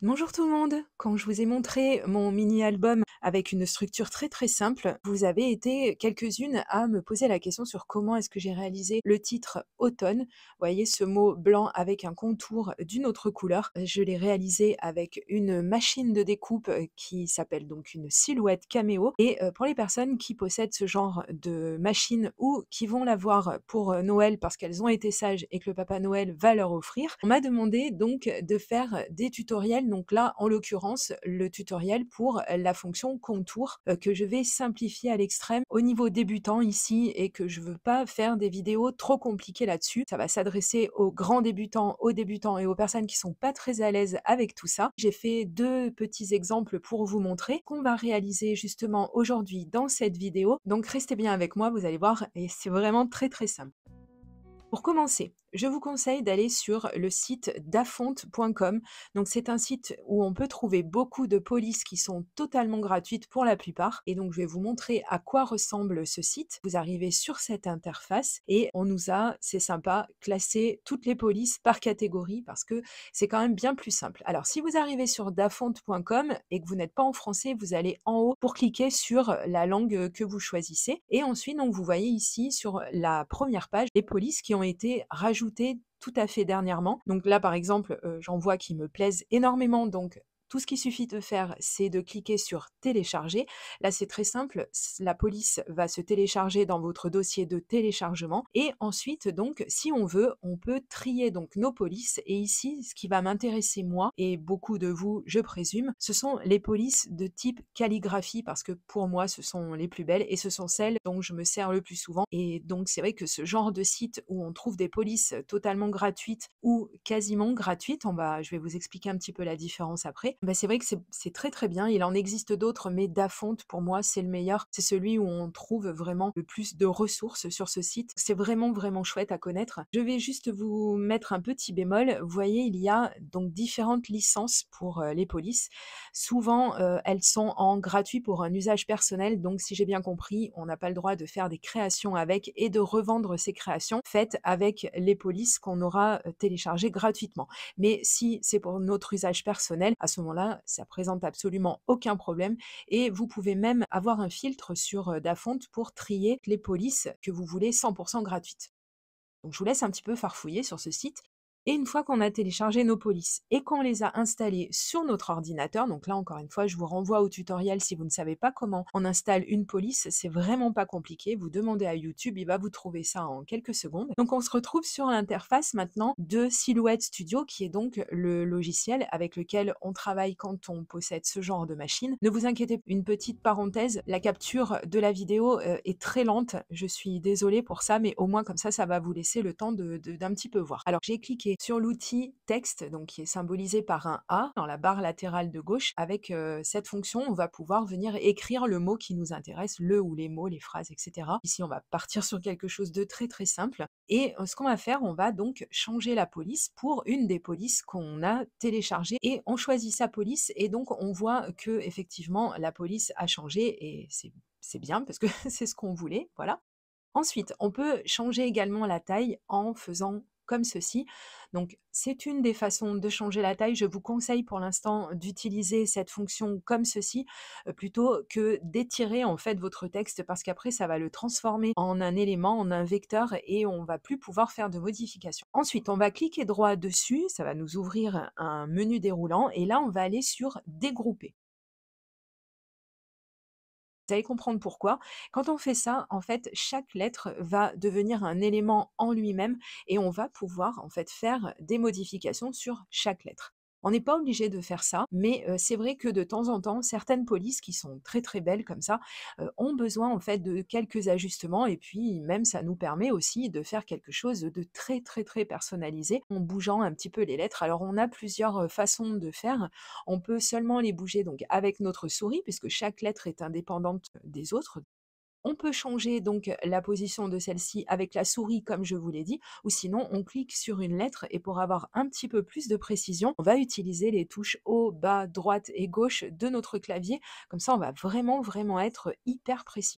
Bonjour tout le monde! Quand je vous ai montré mon mini-album avec une structure très très simple, vous avez été quelques-unes à me poser la question sur comment est-ce que j'ai réalisé le titre automne. Vous voyez ce mot blanc avec un contour d'une autre couleur. Je l'ai réalisé avec une machine de découpe qui s'appelle donc une Silhouette Cameo. Et pour les personnes qui possèdent ce genre de machine ou qui vont l'avoir pour Noël parce qu'elles ont été sages et que le Papa Noël va leur offrir, on m'a demandé donc de faire des tutoriels. Donc là, en l'occurrence, le tutoriel pour la fonction contour que je vais simplifier à l'extrême au niveau débutant ici et que je veux pas faire des vidéos trop compliquées là-dessus. Ça va s'adresser aux grands débutants, et aux personnes qui sont pas très à l'aise avec tout ça. J'ai fait 2 petits exemples pour vous montrer qu'on va réaliser justement aujourd'hui dans cette vidéo. Donc restez bien avec moi, vous allez voir et c'est vraiment très, très simple. Pour commencer, je vous conseille d'aller sur le site dafonte.com. Donc c'est un site où on peut trouver beaucoup de polices qui sont totalement gratuites pour la plupart. Et donc je vais vous montrer à quoi ressemble ce site. Vous arrivez sur cette interface et on nous a, c'est sympa, classé toutes les polices par catégorie parce que c'est quand même bien plus simple. Alors si vous arrivez sur dafonte.com et que vous n'êtes pas en français, vous allez en haut pour cliquer sur la langue que vous choisissez. Et ensuite, donc, vous voyez ici sur la première page les polices qui ont été rajoutées tout à fait dernièrement. Donc là, par exemple, j'en vois qui me plaisent énormément. Donc tout ce qu'il suffit de faire, c'est de cliquer sur télécharger. Là, c'est très simple. La police va se télécharger dans votre dossier de téléchargement. Et ensuite, donc, si on veut, on peut trier donc nos polices. Et ici, ce qui va m'intéresser moi et beaucoup de vous, je présume, ce sont les polices de type calligraphie parce que pour moi, ce sont les plus belles et ce sont celles dont je me sers le plus souvent. Et donc, c'est vrai que ce genre de site où on trouve des polices totalement gratuites ou quasiment gratuites, je vais vous expliquer un petit peu la différence après. Bah, c'est vrai que c'est très très bien. Il en existe d'autres, mais Dafonte, pour moi, c'est le meilleur. C'est celui où on trouve vraiment le plus de ressources sur ce site. C'est vraiment vraiment chouette à connaître. Je vais juste vous mettre un petit bémol. Vous voyez, il y a donc différentes licences pour les polices. Souvent, elles sont en gratuit pour un usage personnel. Donc, si j'ai bien compris, on n'a pas le droit de faire des créations avec et de revendre ces créations faites avec les polices qu'on aura téléchargées gratuitement. Mais si c'est pour notre usage personnel, à ce moment-là, ça présente absolument aucun problème et vous pouvez même avoir un filtre sur Dafonte pour trier les polices que vous voulez 100% gratuites. Donc je vous laisse un petit peu farfouiller sur ce site. Et une fois qu'on a téléchargé nos polices et qu'on les a installées sur notre ordinateur, donc là encore une fois, je vous renvoie au tutoriel si vous ne savez pas comment on installe une police, c'est vraiment pas compliqué, vous demandez à YouTube, il va vous trouver ça en quelques secondes. Donc on se retrouve sur l'interface maintenant de Silhouette Studio, qui est donc le logiciel avec lequel on travaille quand on possède ce genre de machine. Ne vous inquiétez pas, une petite parenthèse, la capture de la vidéo est très lente, je suis désolée pour ça, mais au moins comme ça va vous laisser le temps d'un petit peu voir. Alors j'ai cliqué sur l'outil texte, donc qui est symbolisé par un A dans la barre latérale de gauche. Avec cette fonction, on va pouvoir venir écrire le mot qui nous intéresse, le ou les mots, les phrases, etc. Ici, on va partir sur quelque chose de très très simple. Et ce qu'on va faire, on va donc changer la police pour une des polices qu'on a téléchargées et on choisit sa police et donc on voit que effectivement la police a changé et c'est bien parce que c'est ce qu'on voulait, voilà. Ensuite, on peut changer également la taille en faisant comme ceci. Donc, c'est une des façons de changer la taille. Je vous conseille pour l'instant d'utiliser cette fonction comme ceci, plutôt que d'étirer en fait votre texte parce qu'après ça va le transformer en un élément, en un vecteur et on va plus pouvoir faire de modifications. Ensuite, on va cliquer droit dessus, ça va nous ouvrir un menu déroulant et là on va aller sur dégrouper. Vous allez comprendre pourquoi. Quand on fait ça, en fait, chaque lettre va devenir un élément en lui-même et on va pouvoir en fait faire des modifications sur chaque lettre. On n'est pas obligé de faire ça, mais c'est vrai que de temps en temps, certaines polices qui sont très très belles comme ça ont besoin en fait de quelques ajustements et puis même ça nous permet aussi de faire quelque chose de très très très personnalisé en bougeant un petit peu les lettres. Alors on a plusieurs façons de faire. On peut seulement les bouger donc avec notre souris, puisque chaque lettre est indépendante des autres. On peut changer donc la position de celle-ci avec la souris, comme je vous l'ai dit, ou sinon on clique sur une lettre et pour avoir un petit peu plus de précision, on va utiliser les touches haut, bas, droite et gauche de notre clavier. Comme ça, on va vraiment, vraiment être hyper précis.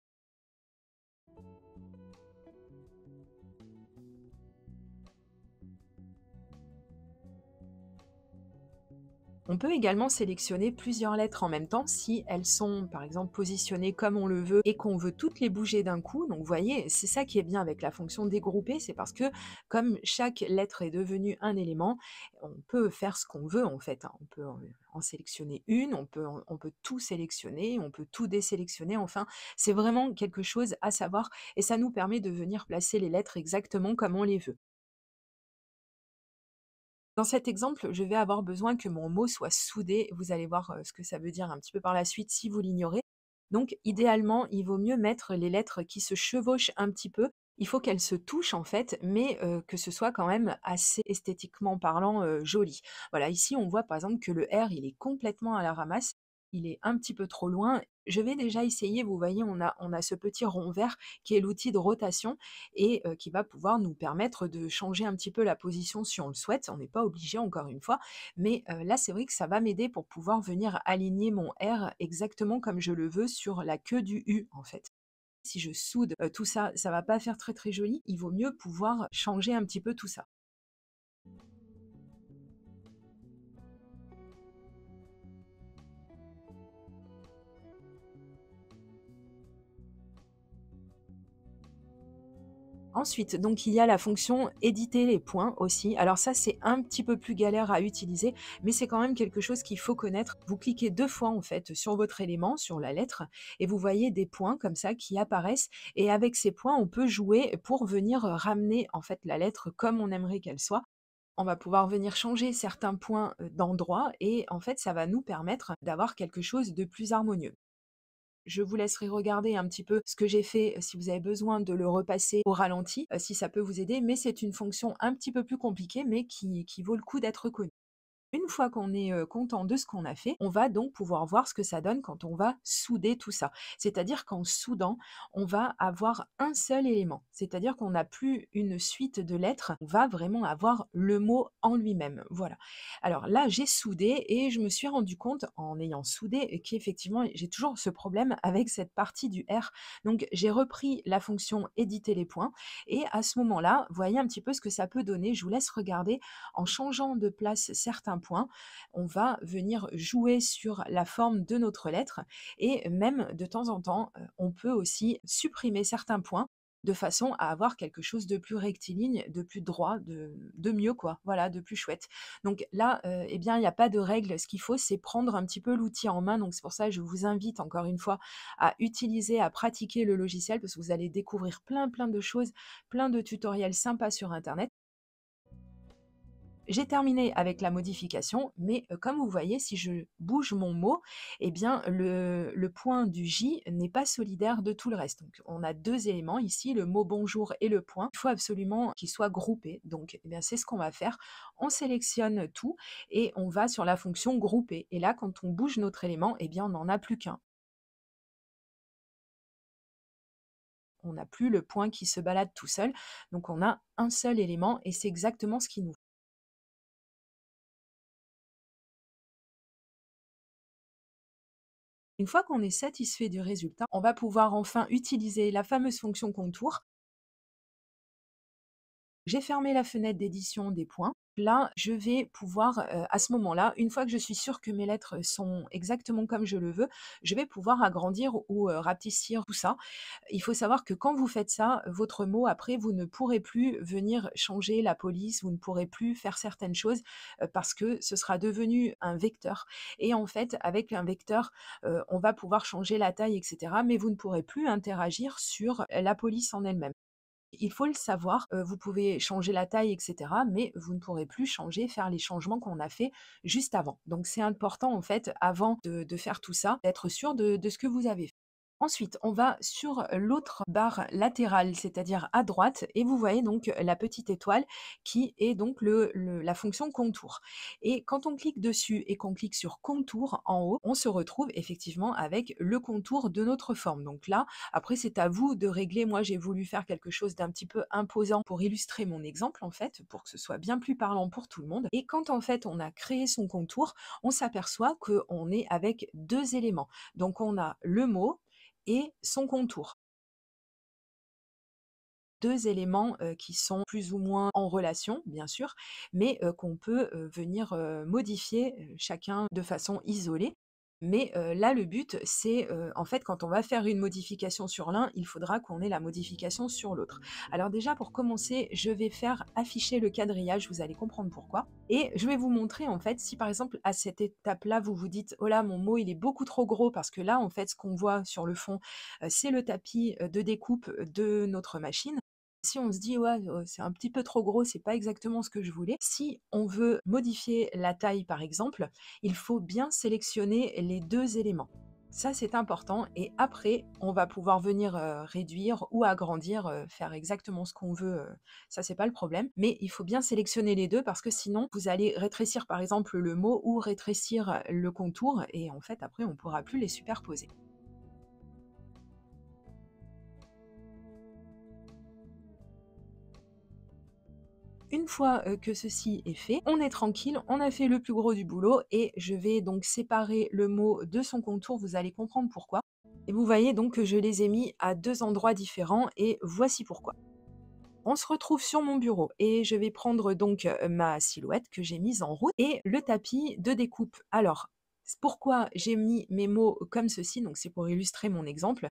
On peut également sélectionner plusieurs lettres en même temps si elles sont par exemple positionnées comme on le veut et qu'on veut toutes les bouger d'un coup. Donc vous voyez, c'est ça qui est bien avec la fonction dégrouper, c'est parce que comme chaque lettre est devenue un élément, on peut faire ce qu'on veut en fait, hein. On peut en sélectionner une, on peut tout sélectionner, on peut tout désélectionner, enfin, c'est vraiment quelque chose à savoir et ça nous permet de venir placer les lettres exactement comme on les veut. Dans cet exemple, je vais avoir besoin que mon mot soit soudé. Vous allez voir ce que ça veut dire un petit peu par la suite si vous l'ignorez. Donc, idéalement, il vaut mieux mettre les lettres qui se chevauchent un petit peu. Il faut qu'elles se touchent en fait, mais que ce soit quand même assez esthétiquement parlant joli. Voilà, ici on voit par exemple que le R il est complètement à la ramasse, il est un petit peu trop loin. Je vais déjà essayer, vous voyez, on a ce petit rond vert qui est l'outil de rotation et qui va pouvoir nous permettre de changer un petit peu la position si on le souhaite. On n'est pas obligé encore une fois, mais là c'est vrai que ça va m'aider pour pouvoir venir aligner mon R exactement comme je le veux sur la queue du U en fait. Si je soude tout ça, ça va pas faire très très joli. Il vaut mieux pouvoir changer un petit peu tout ça. Ensuite, donc il y a la fonction éditer les points aussi. Alors ça, c'est un petit peu plus galère à utiliser, mais c'est quand même quelque chose qu'il faut connaître. Vous cliquez 2 fois en fait sur votre élément, sur la lettre, et vous voyez des points comme ça qui apparaissent. Et avec ces points, on peut jouer pour venir ramener en fait la lettre comme on aimerait qu'elle soit. On va pouvoir venir changer certains points d'endroit et en fait, ça va nous permettre d'avoir quelque chose de plus harmonieux. Je vous laisserai regarder un petit peu ce que j'ai fait, si vous avez besoin de le repasser au ralenti, si ça peut vous aider, mais c'est une fonction un petit peu plus compliquée, mais qui vaut le coup d'être connue. Une fois qu'on est, content de ce qu'on a fait, on va donc pouvoir voir ce que ça donne quand on va souder tout ça. C'est-à-dire qu'en soudant, on va avoir un seul élément. C'est-à-dire qu'on n'a plus une suite de lettres, on va vraiment avoir le mot en lui-même. Voilà. Alors là, j'ai soudé et je me suis rendu compte en ayant soudé qu'effectivement, j'ai toujours ce problème avec cette partie du R. Donc j'ai repris la fonction éditer les points et à ce moment-là, voyez un petit peu ce que ça peut donner. Je vous laisse regarder en changeant de place certains points, on va venir jouer sur la forme de notre lettre et même de temps en temps, on peut aussi supprimer certains points de façon à avoir quelque chose de plus rectiligne, de plus droit, de mieux quoi, voilà, de plus chouette. Donc là, eh bien, il n'y a pas de règle. Ce qu'il faut, c'est prendre un petit peu l'outil en main. Donc c'est pour ça que je vous invite encore une fois à utiliser, à pratiquer le logiciel parce que vous allez découvrir plein de choses, plein de tutoriels sympas sur internet. J'ai terminé avec la modification, mais comme vous voyez, si je bouge mon mot, eh bien le point du J n'est pas solidaire de tout le reste. Donc on a 2 éléments ici, le mot bonjour et le point. Il faut absolument qu'ils soient groupés. Donc eh bien c'est ce qu'on va faire. On sélectionne tout et on va sur la fonction grouper. Et là, quand on bouge notre élément, eh bien on n'en a plus qu'un. On n'a plus le point qui se balade tout seul. Donc on a un seul élément et c'est exactement ce qui nous. Une fois qu'on est satisfait du résultat, on va pouvoir enfin utiliser la fameuse fonction contour. J'ai fermé la fenêtre d'édition des points. Là, je vais pouvoir, à ce moment-là, une fois que je suis sûre que mes lettres sont exactement comme je le veux, je vais pouvoir agrandir ou, rapetissir tout ça. Il faut savoir que quand vous faites ça, votre mot après, vous ne pourrez plus venir changer la police, vous ne pourrez plus faire certaines choses, parce que ce sera devenu un vecteur et en fait, avec un vecteur, on va pouvoir changer la taille et cetera, mais vous ne pourrez plus interagir sur la police en elle-même. Il faut le savoir, vous pouvez changer la taille et cetera, mais vous ne pourrez plus changer, faire les changements qu'on a fait juste avant. Donc c'est important en fait, avant de faire tout ça, d'être sûr de ce que vous avez fait. Ensuite, on va sur l'autre barre latérale, c'est-à-dire à droite, et vous voyez donc la petite étoile qui est donc la fonction contour. Et quand on clique dessus et qu'on clique sur contour en haut, on se retrouve effectivement avec le contour de notre forme. Donc là, après, c'est à vous de régler. Moi, j'ai voulu faire quelque chose d'un petit peu imposant pour illustrer mon exemple, en fait, pour que ce soit bien plus parlant pour tout le monde. Et quand en fait on a créé son contour, on s'aperçoit qu'on est avec 2 éléments. Donc on a le mot et son contour. 2 éléments, qui sont plus ou moins en relation, bien sûr, mais qu'on peut, venir, modifier, chacun de façon isolée. Mais là, le but, c'est, en fait, quand on va faire une modification sur l'un, il faudra qu'on ait la modification sur l'autre. Alors déjà, pour commencer, je vais faire afficher le quadrillage, vous allez comprendre pourquoi. Et je vais vous montrer, en fait, si par exemple, à cette étape-là, vous vous dites: «Oh là, mon mot, il est beaucoup trop gros», parce que là, en fait, ce qu'on voit sur le fond, c'est le tapis, de découpe de notre machine. Si on se dit: «Ouais, c'est un petit peu trop gros, c'est pas exactement ce que je voulais», si on veut modifier la taille, par exemple, il faut bien sélectionner les 2 éléments. Ça, c'est important et après, on va pouvoir venir, réduire ou agrandir, faire exactement ce qu'on veut, ça, c'est pas le problème. Mais il faut bien sélectionner les 2 parce que sinon, vous allez rétrécir, par exemple, le mot ou rétrécir le contour et en fait, après, on pourra plus les superposer. Une fois, que ceci est fait, on est tranquille, on a fait le plus gros du boulot et je vais donc séparer le mot de son contour, vous allez comprendre pourquoi. Et vous voyez donc que je les ai mis à 2 endroits différents et voici pourquoi. On se retrouve sur mon bureau et je vais prendre donc, ma silhouette que j'ai mise en route et le tapis de découpe. Alors, pourquoi j'ai mis mes mots comme ceci? Donc c'est pour illustrer mon exemple.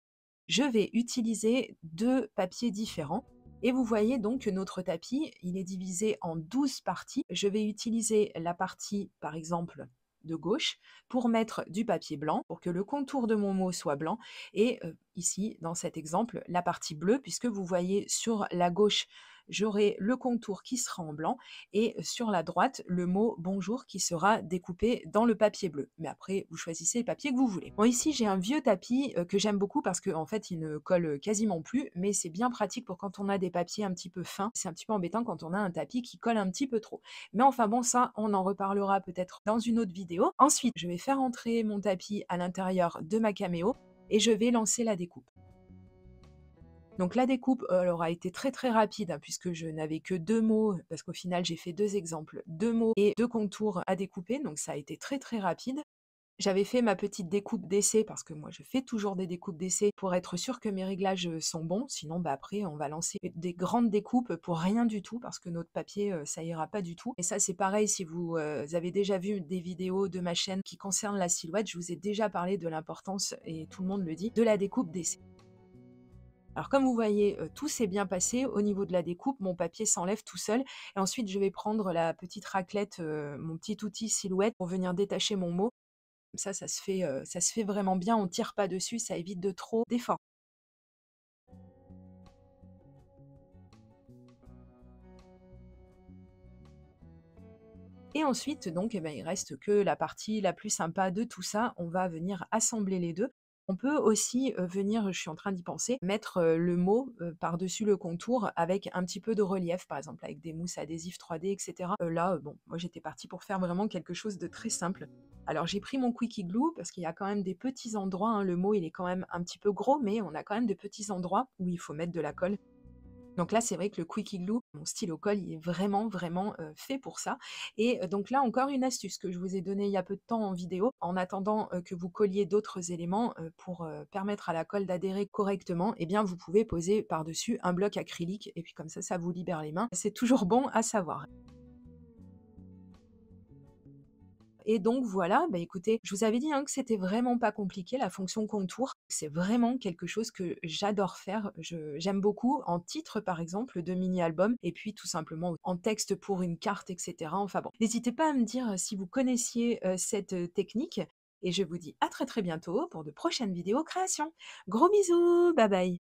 Je vais utiliser 2 papiers différents et vous voyez donc que notre tapis, il est divisé en 12 parties. Je vais utiliser la partie, par exemple, de gauche pour mettre du papier blanc, pour que le contour de mon mot soit blanc et ici, dans cet exemple, la partie bleue puisque vous voyez sur la gauche, j'aurai le contour qui sera en blanc et sur la droite, le mot «bonjour» qui sera découpé dans le papier bleu. Mais après, vous choisissez le papier que vous voulez. Bon, ici, j'ai un vieux tapis, que j'aime beaucoup parce qu'en fait, il ne colle, quasiment plus, mais c'est bien pratique pour quand on a des papiers un petit peu fins. C'est un petit peu embêtant quand on a un tapis qui colle un petit peu trop. Mais enfin bon, ça, on en reparlera peut-être dans une autre vidéo. Ensuite, je vais faire entrer mon tapis à l'intérieur de ma caméo et je vais lancer la découpe. Donc la découpe, elle aura été très, très rapide, hein, puisque je n'avais que 2 mots, parce qu'au final j'ai fait 2 exemples, 2 mots et 2 contours à découper, donc ça a été très, très rapide. J'avais fait ma petite découpe d'essai parce que moi je fais toujours des découpes d'essai pour être sûre que mes réglages, sont bons. Sinon, bah, après on va lancer des grandes découpes pour rien du tout parce que notre papier, ça ira pas du tout et ça c'est pareil si vous, avez déjà vu des vidéos de ma chaîne qui concernent la silhouette, je vous ai déjà parlé de l'importance et tout le monde le dit, de la découpe d'essai. Alors comme vous voyez, tout s'est bien passé au niveau de la découpe, mon papier s'enlève tout seul et ensuite je vais prendre la petite raclette, mon petit outil silhouette pour venir détacher mon mot. Comme ça se fait vraiment bien, on tire pas dessus, ça évite de trop d'efforts. Et ensuite donc, eh ben, il reste que la partie la plus sympa de tout ça, on va venir assembler les 2. On peut aussi, venir, je suis en train d'y penser, mettre, le mot, par-dessus le contour avec un petit peu de relief, par exemple avec des mousses adhésives 3D et cetera. Là, bon, moi j'étais partie pour faire vraiment quelque chose de très simple. Alors j'ai pris mon Quickie Glue parce qu'il y a quand même des petits endroits, hein, le mot il est quand même un petit peu gros, mais on a quand même des petits endroits où il faut mettre de la colle. Donc là, c'est vrai que le Quickie Glue, mon stylo colle, il est vraiment, vraiment, fait pour ça et donc là, encore une astuce que je vous ai donnée il y a peu de temps en vidéo. En attendant, que vous colliez d'autres éléments, pour, permettre à la colle d'adhérer correctement, eh bien, vous pouvez poser par-dessus un bloc acrylique et puis comme ça vous libère les mains. C'est toujours bon à savoir. Et donc voilà, bah, écoutez, je vous avais dit, hein, que c'était vraiment pas compliqué la fonction contour. C'est vraiment quelque chose que j'adore faire. J'aime beaucoup en titre, par exemple, de mini-album et puis tout simplement en texte pour une carte et cetera. Enfin bon, n'hésitez pas à me dire, si vous connaissiez, cette, technique et je vous dis à très, très bientôt pour de prochaines vidéos création. Gros bisous, bye bye.